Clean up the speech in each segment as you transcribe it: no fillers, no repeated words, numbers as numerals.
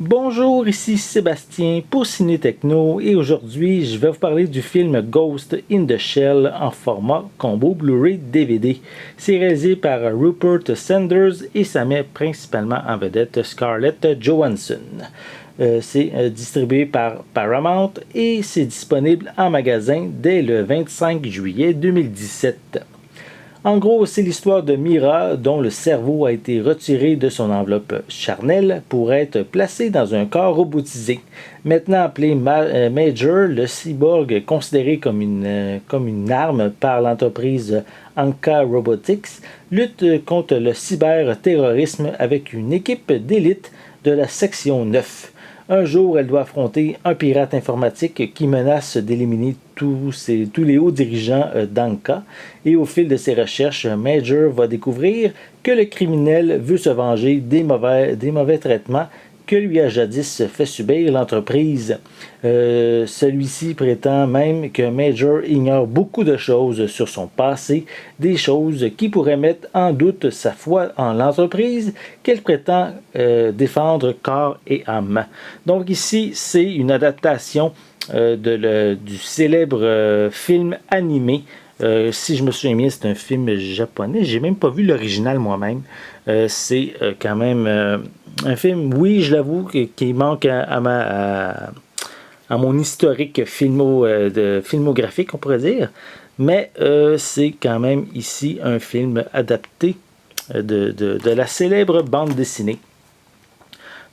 Bonjour, ici Sébastien pour Ciné Techno et aujourd'hui je vais vous parler du film Ghost in the Shell en format combo Blu-ray DVD. C'est réalisé par Rupert Sanders et ça met principalement en vedette Scarlett Johansson. C'est distribué par Paramount et c'est disponible en magasin dès le 25 juillet 2017. En gros, c'est l'histoire de Mira dont le cerveau a été retiré de son enveloppe charnelle pour être placé dans un corps robotisé. Maintenant appelé Major, le cyborg considéré comme une arme par l'entreprise Anka Robotics lutte contre le cyberterrorisme avec une équipe d'élite de la section 9. Un jour, elle doit affronter un pirate informatique qui menace d'éliminer tous les hauts dirigeants d'Anka. Et au fil de ses recherches, Major va découvrir que le criminel veut se venger des mauvais traitements que lui a jadis fait subir l'entreprise. Celui-ci prétend même que Major ignore beaucoup de choses sur son passé, des choses qui pourraient mettre en doute sa foi en l'entreprise qu'elle prétend défendre corps et âme. Donc ici, c'est une adaptation du célèbre film animé. Si je me souviens bien, c'est un film japonais. J'ai même pas vu l'original moi-même. C'est quand même un film, oui, je l'avoue, qui manque à mon historique filmographique, on pourrait dire. Mais c'est quand même ici un film adapté de la célèbre bande dessinée.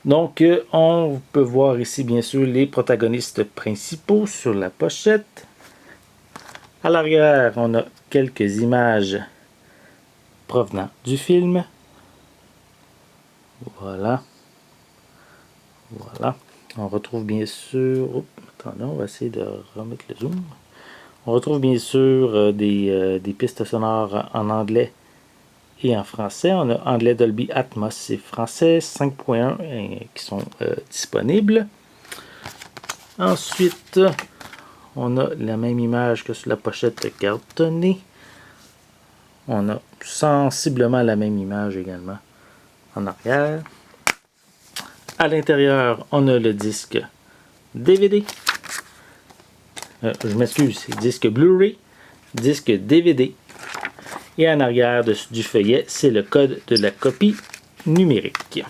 Donc, on peut voir ici, bien sûr, les protagonistes principaux sur la pochette. À l'arrière, on a quelques images provenant du film. Voilà. On retrouve bien sûr... Attendez, on va essayer de remettre le zoom. On retrouve bien sûr des pistes sonores en anglais et en français. On a anglais Dolby Atmos et français 5.1 qui sont disponibles. Ensuite, on a la même image que sur la pochette cartonnée. On a sensiblement la même image également en arrière. À l'intérieur, on a le disque DVD. Je m'excuse, c'est disque Blu-ray, disque DVD. Et en arrière du feuillet, c'est le code de la copie numérique.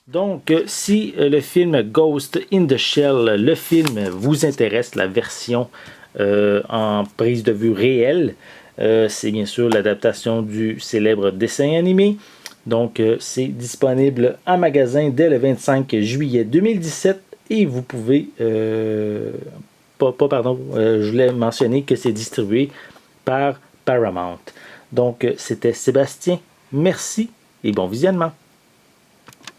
Donc, si le film Ghost in the Shell, le film vous intéresse, la version en prise de vue réelle, c'est bien sûr l'adaptation du célèbre dessin animé. Donc, c'est disponible en magasin dès le 25 juillet 2017 et vous pouvez, je voulais mentionner que c'est distribué par Paramount. Donc, c'était Sébastien. Merci et bon visionnement.